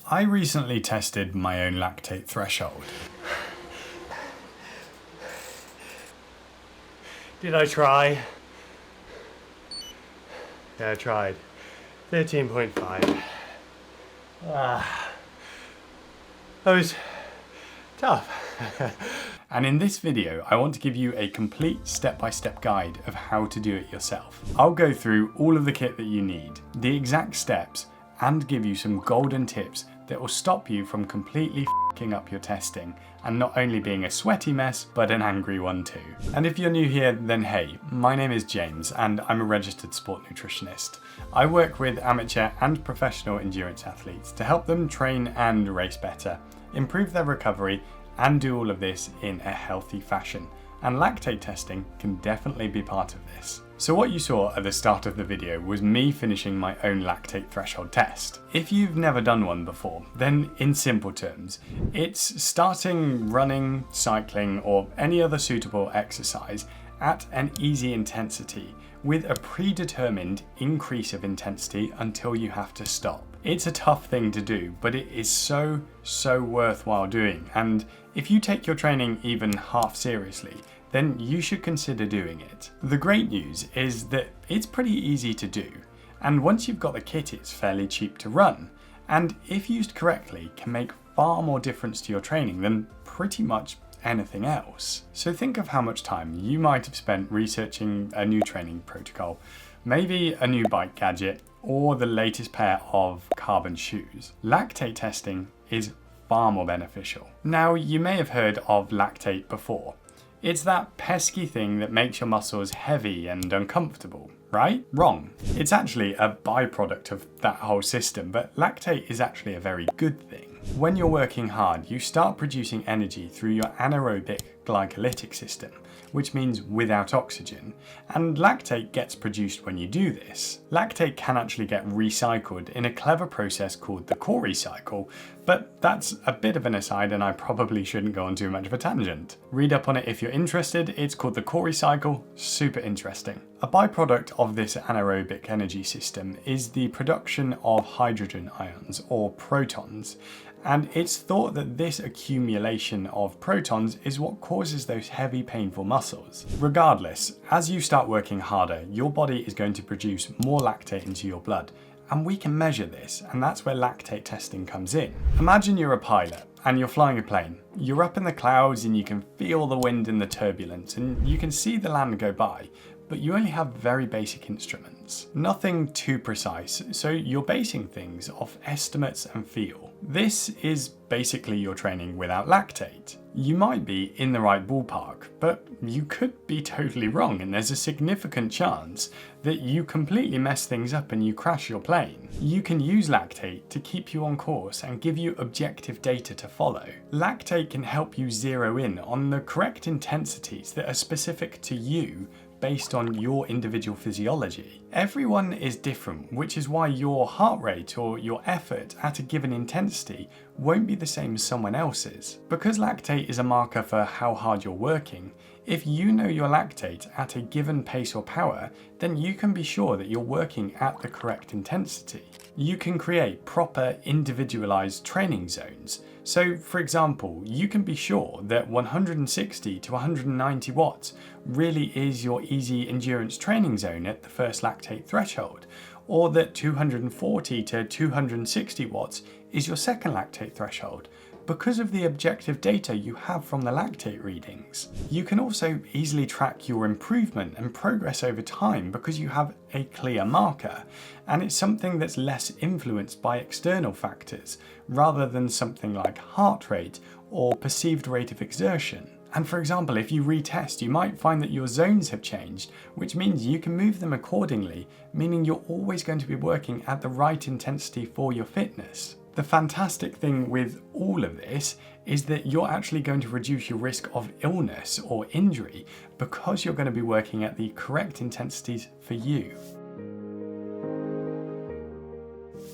I recently tested my own lactate threshold. Did I try? Yeah, I tried. 13.5. That was tough. And in this video, I want to give you a complete step-by-step guide of how to do it yourself. I'll go through all of the kit that you need, the exact steps, and give you some golden tips that will stop you from completely f***ing up your testing and not only being a sweaty mess, but an angry one too. And if you're new here, then hey, my name is James and I'm a registered sport nutritionist. I work with amateur and professional endurance athletes to help them train and race better, improve their recovery, and do all of this in a healthy fashion. And lactate testing can definitely be part of this. So what you saw at the start of the video was me finishing my own lactate threshold test. If you've never done one before, then in simple terms, it's starting running, cycling, or any other suitable exercise at an easy intensity with a predetermined increase of intensity until you have to stop. It's a tough thing to do, but it is so worthwhile doing. And if you take your training even half seriously, then you should consider doing it. The great news is that it's pretty easy to do, and once you've got the kit, it's fairly cheap to run, and if used correctly, can make far more difference to your training than pretty much anything else. So think of how much time you might have spent researching a new training protocol, maybe a new bike gadget, or the latest pair of carbon shoes. Lactate testing is far more beneficial. Now, you may have heard of lactate before. It's that pesky thing that makes your muscles heavy and uncomfortable, right? Wrong. It's actually a byproduct of that whole system, but lactate is actually a very good thing. When you're working hard, you start producing energy through your anaerobic glycolytic system, which means without oxygen, and lactate gets produced when you do this. Lactate can actually get recycled in a clever process called the Cori cycle, but that's a bit of an aside and I probably shouldn't go on too much of a tangent. Read up on it if you're interested, it's called the Cori cycle, super interesting. A byproduct of this anaerobic energy system is the production of hydrogen ions, or protons, and it's thought that this accumulation of protons is what causes those heavy, painful muscles. Regardless, as you start working harder, your body is going to produce more lactate into your blood, and we can measure this, and that's where lactate testing comes in. Imagine you're a pilot and you're flying a plane. You're up in the clouds and you can feel the wind and the turbulence, and you can see the land go by, but you only have very basic instruments. Nothing too precise, so you're basing things off estimates and feel. This is basically your training without lactate. You might be in the right ballpark, but you could be totally wrong, and there's a significant chance that you completely mess things up and you crash your plane. You can use lactate to keep you on course and give you objective data to follow. Lactate can help you zero in on the correct intensities that are specific to you based on your individual physiology. Everyone is different, which is why your heart rate or your effort at a given intensity won't be the same as someone else's. Because lactate is a marker for how hard you're working, if you know your lactate at a given pace or power, then you can be sure that you're working at the correct intensity. You can create proper individualized training zones. So for example, you can be sure that 160 to 190 watts really is your easy endurance training zone at the first lactate threshold, or that 240 to 260 watts is your second lactate threshold, because of the objective data you have from the lactate readings. You can also easily track your improvement and progress over time because you have a clear marker, and it's something that's less influenced by external factors rather than something like heart rate or perceived rate of exertion. And for example, if you retest, you might find that your zones have changed, which means you can move them accordingly, meaning you're always going to be working at the right intensity for your fitness. The fantastic thing with all of this is that you're actually going to reduce your risk of illness or injury because you're going to be working at the correct intensities for you.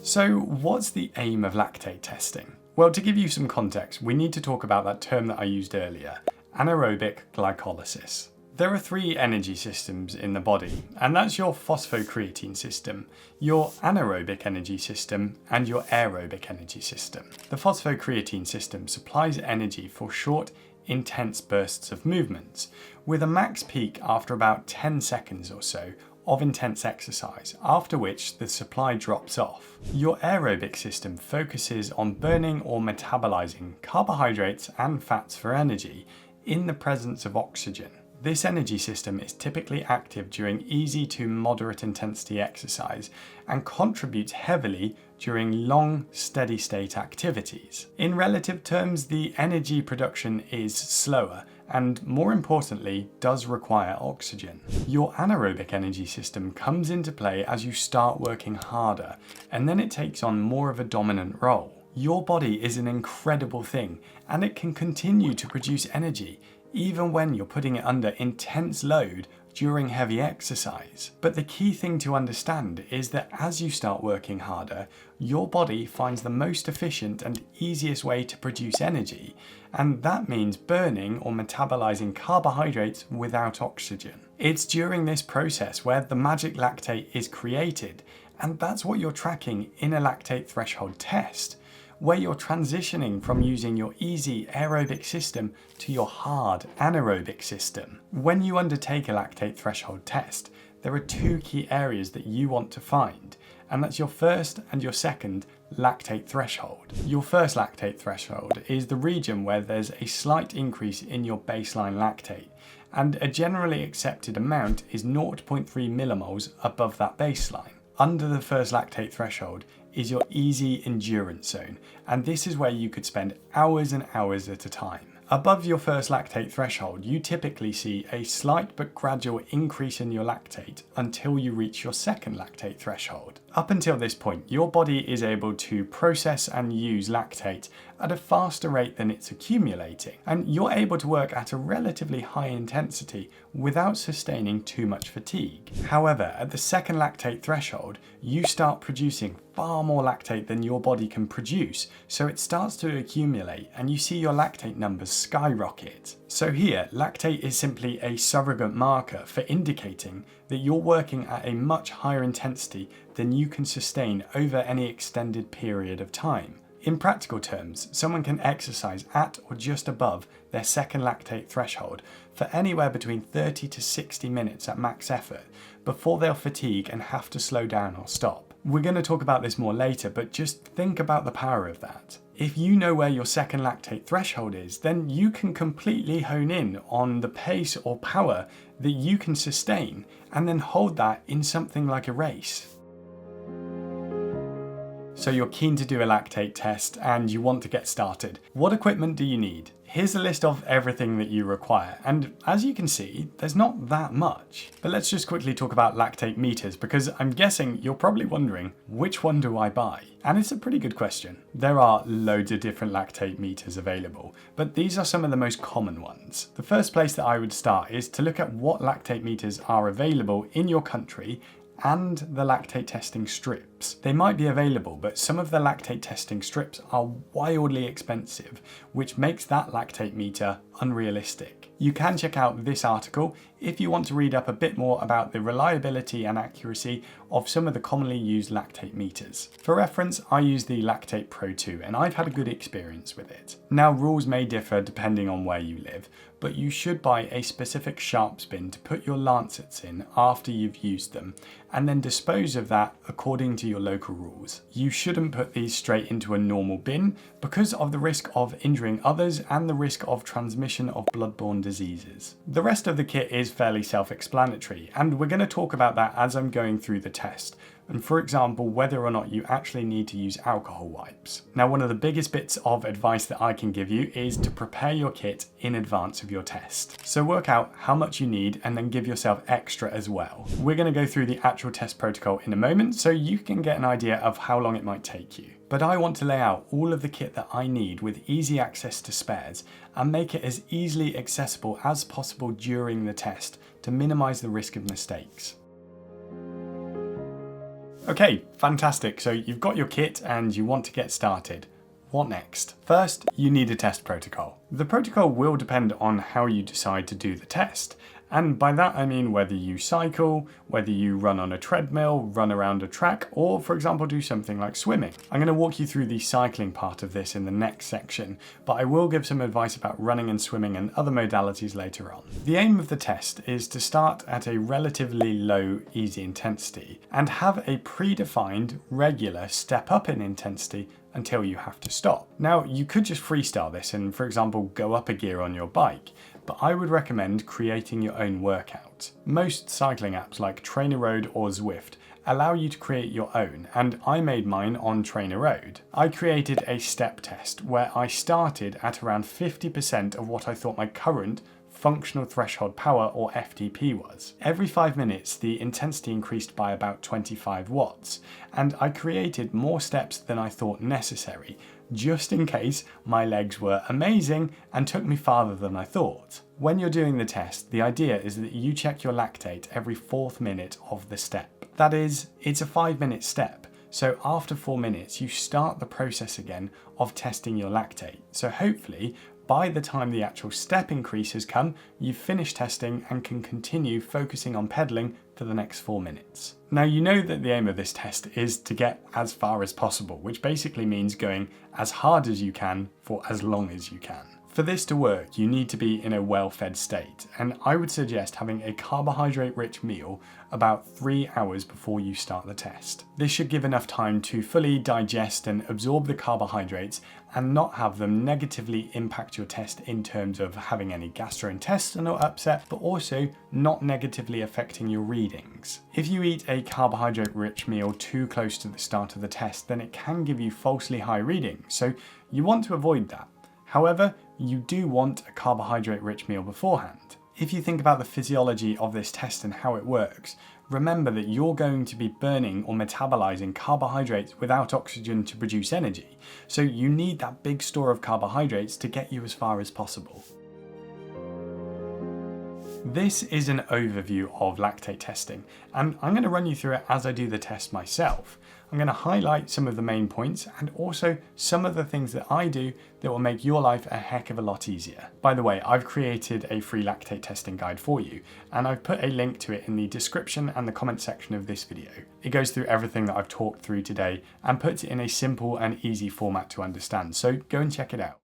So what's the aim of lactate testing? Well, to give you some context, we need to talk about that term that I used earlier, anaerobic glycolysis. There are three energy systems in the body, and that's your phosphocreatine system, your anaerobic energy system, and your aerobic energy system. The phosphocreatine system supplies energy for short, intense bursts of movements, with a max peak after about 10 seconds or so of intense exercise, after which the supply drops off. Your aerobic system focuses on burning or metabolizing carbohydrates and fats for energy in the presence of oxygen. This energy system is typically active during easy to moderate intensity exercise and contributes heavily during long, steady state activities. In relative terms, the energy production is slower and, more importantly, does require oxygen. Your anaerobic energy system comes into play as you start working harder, and then it takes on more of a dominant role. Your body is an incredible thing, and it can continue to produce energy even when you're putting it under intense load during heavy exercise. But the key thing to understand is that as you start working harder, your body finds the most efficient and easiest way to produce energy, and that means burning or metabolizing carbohydrates without oxygen. It's during this process where the magic lactate is created, and that's what you're tracking in a lactate threshold test, where you're transitioning from using your easy aerobic system to your hard anaerobic system. When you undertake a lactate threshold test, there are two key areas that you want to find, and that's your first and your second lactate threshold. Your first lactate threshold is the region where there's a slight increase in your baseline lactate, and a generally accepted amount is 0.3 millimoles above that baseline. Under the first lactate threshold is your easy endurance zone, and this is where you could spend hours and hours at a time. Above your first lactate threshold, you typically see a slight but gradual increase in your lactate until you reach your second lactate threshold. Up until this point, your body is able to process and use lactate at a faster rate than it's accumulating, and you're able to work at a relatively high intensity without sustaining too much fatigue. However, at the second lactate threshold, you start producing far more lactate than your body can produce, so it starts to accumulate and you see your lactate numbers skyrocket. So here, lactate is simply a surrogate marker for indicating that you're working at a much higher intensity than you can sustain over any extended period of time. In practical terms, someone can exercise at or just above their second lactate threshold for anywhere between 30 to 60 minutes at max effort before they'll fatigue and have to slow down or stop. We're going to talk about this more later, but just think about the power of that. If you know where your second lactate threshold is, then you can completely hone in on the pace or power that you can sustain and then hold that in something like a race. So you're keen to do a lactate test and you want to get started. What equipment do you need? Here's a list of everything that you require, and as you can see, there's not that much. But let's just quickly talk about lactate meters, because I'm guessing you're probably wondering, which one do I buy? And it's a pretty good question. There are loads of different lactate meters available, but these are some of the most common ones. The first place that I would start is to look at what lactate meters are available in your country and the lactate testing strips. They might be available, but some of the lactate testing strips are wildly expensive, which makes that lactate meter unrealistic. You can check out this article if you want to read up a bit more about the reliability and accuracy of some of the commonly used lactate meters. For reference, I use the Lactate Pro 2 and I've had a good experience with it. Now, rules may differ depending on where you live, but you should buy a specific sharps bin to put your lancets in after you've used them, and then dispose of that according to your local rules. You shouldn't put these straight into a normal bin because of the risk of injuring others and the risk of transmission of bloodborne diseases. The rest of the kit is fairly self-explanatory, and we're going to talk about that as I'm going through the test, and for example, whether or not you actually need to use alcohol wipes. Now, one of the biggest bits of advice that I can give you is to prepare your kit in advance of your test. So work out how much you need and then give yourself extra as well. We're going to go through the actual test protocol in a moment so you can get an idea of how long it might take you. But I want to lay out all of the kit that I need with easy access to spares and make it as easily accessible as possible during the test to minimize the risk of mistakes. Okay, fantastic. So you've got your kit and you want to get started. What next? First, you need a test protocol. The protocol will depend on how you decide to do the test, And by that I mean whether you cycle, whether you run on a treadmill, run around a track, or for example do something like swimming. I'm going to walk you through the cycling part of this in the next section, but I will give some advice about running and swimming and other modalities later on. The aim of the test is to start at a relatively low, easy intensity and have a predefined, regular step up in intensity until you have to stop. Now, you could just freestyle this and, for example, go up a gear on your bike, but I would recommend creating your own workout. Most cycling apps like Trainer Road or Zwift allow you to create your own, and I made mine on Trainer Road. I created a step test where I started at around 50% of what I thought my current functional threshold power or FTP was. Every 5 minutes the intensity increased by about 25 watts, and I created more steps than I thought necessary, just in case my legs were amazing and took me farther than I thought. When you're doing the test, the idea is that you check your lactate every 4th minute of the step. That is, it's a 5-minute step, so after 4 minutes you start the process again of testing your lactate. So hopefully by the time the actual step increase has come, you've finished testing and can continue focusing on pedaling for the next 4 minutes. Now you know that the aim of this test is to get as far as possible, which basically means going as hard as you can for as long as you can. For this to work, you need to be in a well-fed state, and I would suggest having a carbohydrate-rich meal about 3 hours before you start the test. This should give enough time to fully digest and absorb the carbohydrates and not have them negatively impact your test in terms of having any gastrointestinal upset, but also not negatively affecting your readings. If you eat a carbohydrate-rich meal too close to the start of the test, then it can give you falsely high readings, so you want to avoid that. However, you do want a carbohydrate-rich meal beforehand. If you think about the physiology of this test and how it works, remember that you're going to be burning or metabolizing carbohydrates without oxygen to produce energy, so you need that big store of carbohydrates to get you as far as possible. This is an overview of lactate testing, and I'm going to run you through it as I do the test myself. I'm going to highlight some of the main points and also some of the things that I do that will make your life a heck of a lot easier. By the way, I've created a free lactate testing guide for you, and I've put a link to it in the description and the comment section of this video. It goes through everything that I've talked through today and puts it in a simple and easy format to understand, so go and check it out.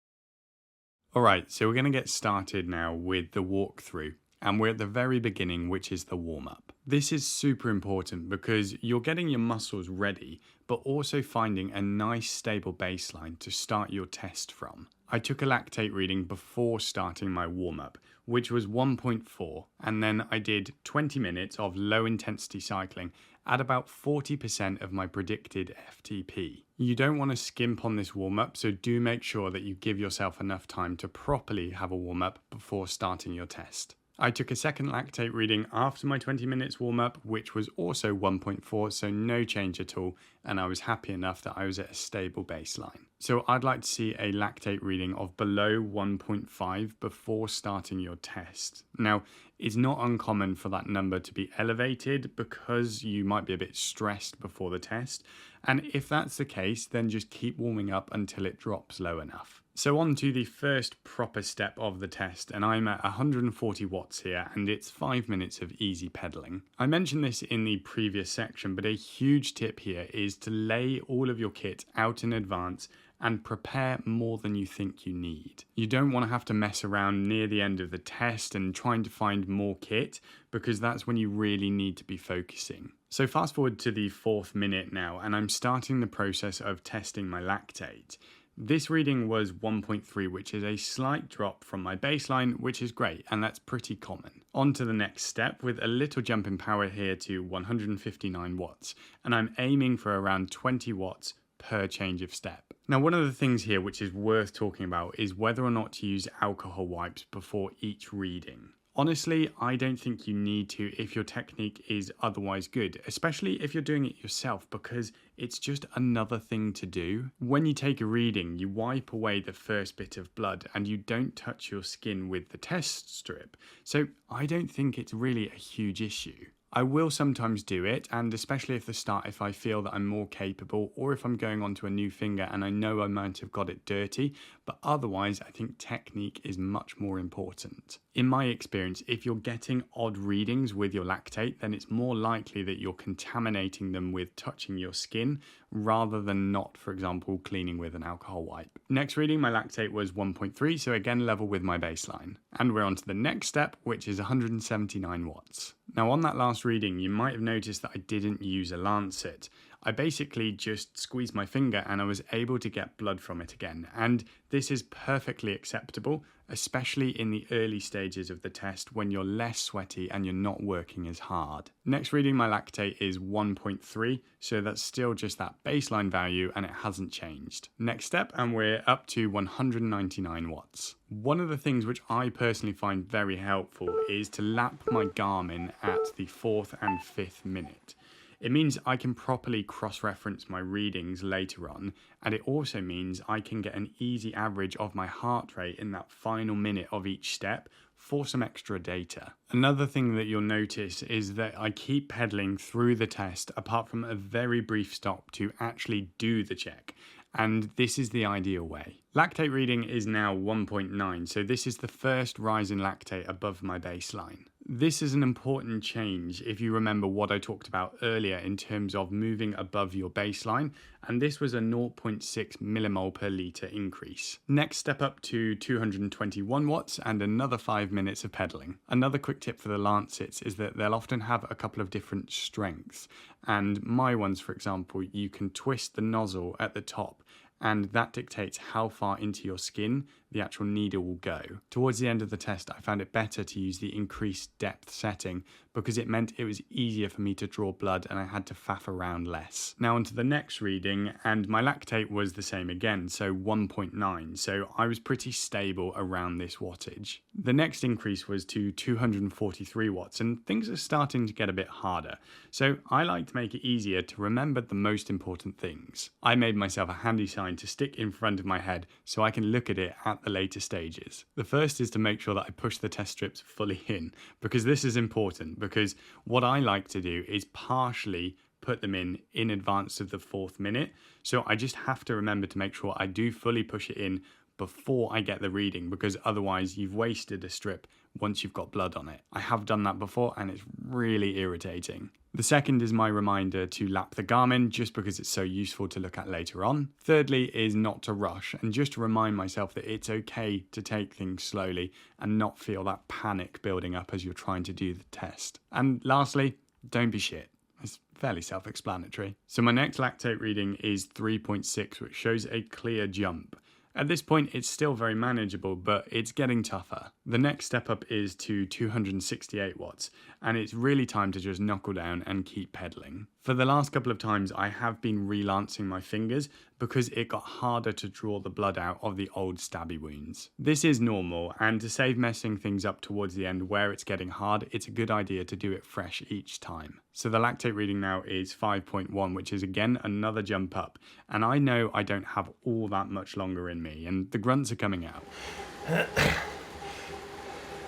Alright, so we're going to get started now with the walkthrough. And we're at the very beginning, which is the warm-up. This is super important because you're getting your muscles ready, but also finding a nice stable baseline to start your test from. I took a lactate reading before starting my warm-up, which was 1.4, and then I did 20 minutes of low-intensity cycling at about 40% of my predicted FTP. You don't want to skimp on this warm-up, so do make sure that you give yourself enough time to properly have a warm-up before starting your test. I took a second lactate reading after my 20 minutes warm-up, which was also 1.4, so no change at all, and I was happy enough that I was at a stable baseline. So I'd like to see a lactate reading of below 1.5 before starting your test. Now, it's not uncommon for that number to be elevated because you might be a bit stressed before the test, and if that's the case, then just keep warming up until it drops low enough. So on to the first proper step of the test, and I'm at 140 watts here, and it's 5 minutes of easy pedaling. I mentioned this in the previous section, but a huge tip here is to lay all of your kit out in advance and prepare more than you think you need. You don't want to have to mess around near the end of the test and trying to find more kit, because that's when you really need to be focusing. So fast forward to the 4th minute now, and I'm starting the process of testing my lactate. This reading was 1.3, which is a slight drop from my baseline, which is great, and that's pretty common. On to the next step with a little jump in power here to 159 watts, and I'm aiming for around 20 watts per change of step. Now, one of the things here which is worth talking about is whether or not to use alcohol wipes before each reading. Honestly, I don't think you need to if your technique is otherwise good, especially if you're doing it yourself, because it's just another thing to do. When you take a reading, you wipe away the first bit of blood and you don't touch your skin with the test strip. So I don't think it's really a huge issue. I will sometimes do it, and especially at the start if I feel that I'm more capable or if I'm going onto a new finger and I know I might have got it dirty, but otherwise I think technique is much more important. In my experience, if you're getting odd readings with your lactate, then it's more likely that you're contaminating them with touching your skin rather than not, for example, cleaning with an alcohol wipe. Next reading, my lactate was 1.3, so again level with my baseline. And we're on to the next step, which is 179 watts. Now on that last reading, you might have noticed that I didn't use a lancet. I basically just squeezed my finger and I was able to get blood from it again. And this is perfectly acceptable, especially in the early stages of the test when you're less sweaty and you're not working as hard. Next reading, my lactate is 1.3, so that's still just that baseline value and it hasn't changed. Next step, and we're up to 199 watts. One of the things which I personally find very helpful is to lap my Garmin at the 4th and 5th minute. It means I can properly cross-reference my readings later on, and it also means I can get an easy average of my heart rate in that final minute of each step for some extra data. Another thing that you'll notice is that I keep pedaling through the test apart from a very brief stop to actually do the check. And this is the ideal way. Lactate reading is now 1.9, so this is the first rise in lactate above my baseline. This is an important change if you remember what I talked about earlier in terms of moving above your baseline, and this was a 0.6 millimole per litre increase. Next, step up to 221 watts and another 5 minutes of pedaling. Another quick tip for the lancets is that they'll often have a couple of different strengths, and my ones, for example, you can twist the nozzle at the top and that dictates how far into your skin the actual needle will go. Towards the end of the test, I found it better to use the increased depth setting because it meant it was easier for me to draw blood and I had to faff around less. Now onto the next reading, and my lactate was the same again, so 1.9, so I was pretty stable around this wattage. The next increase was to 243 watts, and things are starting to get a bit harder, so I like to make it easier to remember the most important things. I made myself a handy sign to stick in front of my head so I can look at it at the later stages. The first is to make sure that I push the test strips fully in, because this is important, because what I like to do is partially put them in advance of the 4th minute, so I just have to remember to make sure I do fully push it in before I get the reading, because otherwise you've wasted a strip once you've got blood on it. I have done that before and it's really irritating. The second is my reminder to lap the Garmin, just because it's so useful to look at later on. Thirdly is not to rush, and just to remind myself that it's okay to take things slowly and not feel that panic building up as you're trying to do the test. And lastly, don't be shit. It's fairly self-explanatory. So my next lactate reading is 3.6, which shows a clear jump. At this point, it's still very manageable, but it's getting tougher. The next step up is to 268 watts, and it's really time to just knuckle down and keep pedaling. For the last couple of times, I have been relancing my fingers because it got harder to draw the blood out of the old stabby wounds. This is normal, and to save messing things up towards the end where it's getting hard, it's a good idea to do it fresh each time. So the lactate reading now is 5.1, which is again another jump up, and I know I don't have all that much longer in me, and the grunts are coming out.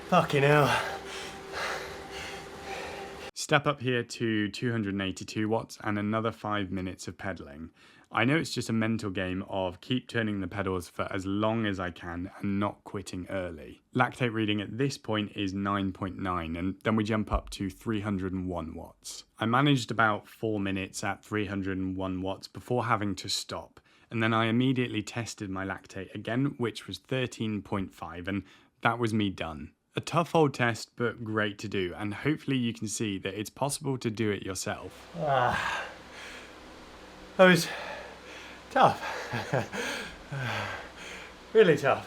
Fucking hell. Step up here to 282 watts and another 5 minutes of pedaling. I know it's just a mental game of keep turning the pedals for as long as I can and not quitting early. Lactate reading at this point is 9.9, and then we jump up to 301 watts. I managed about 4 minutes at 301 watts before having to stop, and then I immediately tested my lactate again, which was 13.5, and that was me done. A tough old test, but great to do, and hopefully you can see that it's possible to do it yourself. That was tough. Really tough.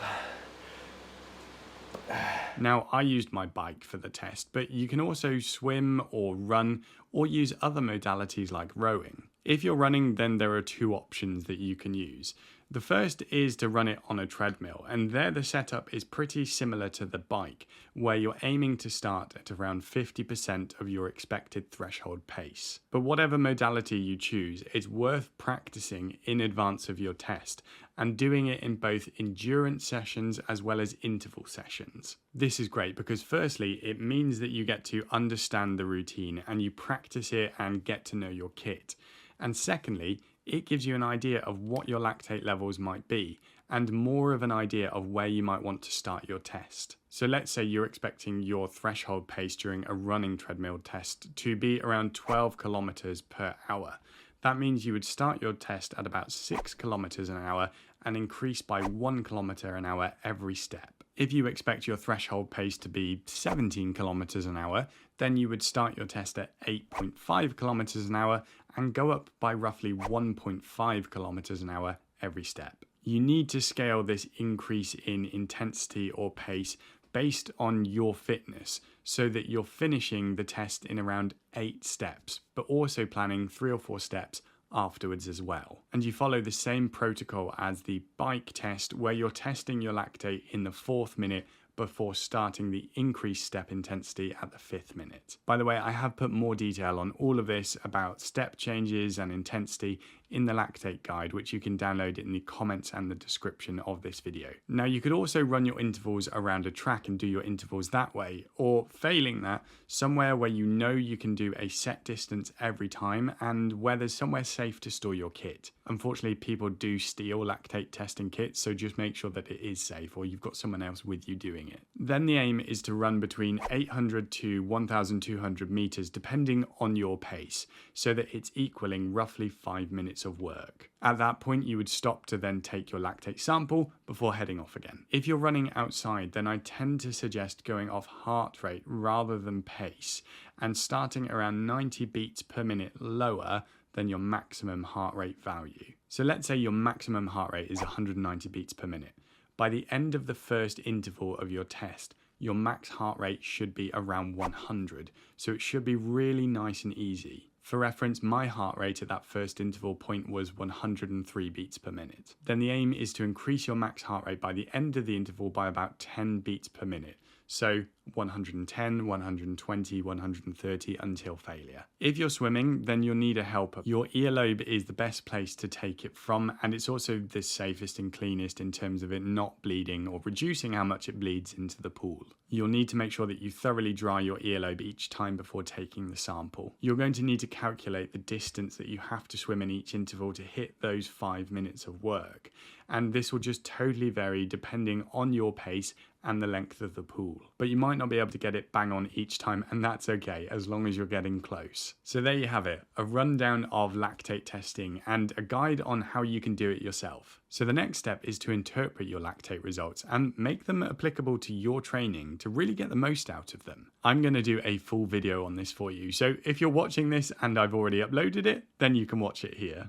Now, I used my bike for the test, but you can also swim or run or use other modalities like rowing. If you're running, then there are 2 options that you can use. The first is to run it on a treadmill, and there the setup is pretty similar to the bike, where you're aiming to start at around 50% of your expected threshold pace. But whatever modality you choose, it's worth practicing in advance of your test, and doing it in both endurance sessions as well as interval sessions. This is great because firstly, it means that you get to understand the routine and you practice it and get to know your kit. And secondly, it gives you an idea of what your lactate levels might be and more of an idea of where you might want to start your test. So let's say you're expecting your threshold pace during a running treadmill test to be around 12 kilometers per hour. That means you would start your test at about 6 kilometers an hour and increase by 1 kilometer an hour every step. If you expect your threshold pace to be 17 kilometers an hour, then you would start your test at 8.5 kilometers an hour and go up by roughly 1.5 kilometers an hour every step. You need to scale this increase in intensity or pace based on your fitness so that you're finishing the test in around 8 steps, but also planning 3 or 4 steps afterwards as well. And you follow the same protocol as the bike test where you're testing your lactate in the 4th minute before starting the increased step intensity at the 5th minute. By the way, I have put more detail on all of this about step changes and intensity in the lactate guide, which you can download in the comments and the description of this video. Now, you could also run your intervals around a track and do your intervals that way, or failing that, somewhere where you know you can do a set distance every time and where there's somewhere safe to store your kit. Unfortunately, people do steal lactate testing kits, so just make sure that it is safe or you've got someone else with you doing it. Then the aim is to run between 800 to 1,200 meters depending on your pace, so that it's equaling roughly 5 minutes of work. At that point, you would stop to then take your lactate sample before heading off again. If you're running outside, then I tend to suggest going off heart rate rather than pace and starting around 90 beats per minute lower than your maximum heart rate value. So let's say your maximum heart rate is 190 beats per minute. By the end of the first interval of your test, your max heart rate should be around 100, so it should be really nice and easy. For reference, my heart rate at that first interval point was 103 beats per minute. Then the aim is to increase your max heart rate by the end of the interval by about 10 beats per minute. So 110, 120, 130 until failure. If you're swimming, then you'll need a helper. Your earlobe is the best place to take it from, and it's also the safest and cleanest in terms of it not bleeding or reducing how much it bleeds into the pool. You'll need to make sure that you thoroughly dry your earlobe each time before taking the sample. You're going to need to calculate the distance that you have to swim in each interval to hit those 5 minutes of work. And this will just totally vary depending on your pace and the length of the pool. But you might not be able to get it bang on each time, and that's okay as long as you're getting close. So there you have it, a rundown of lactate testing and a guide on how you can do it yourself. So the next step is to interpret your lactate results and make them applicable to your training to really get the most out of them. I'm going to do a full video on this for you, so if you're watching this and I've already uploaded it, then you can watch it here.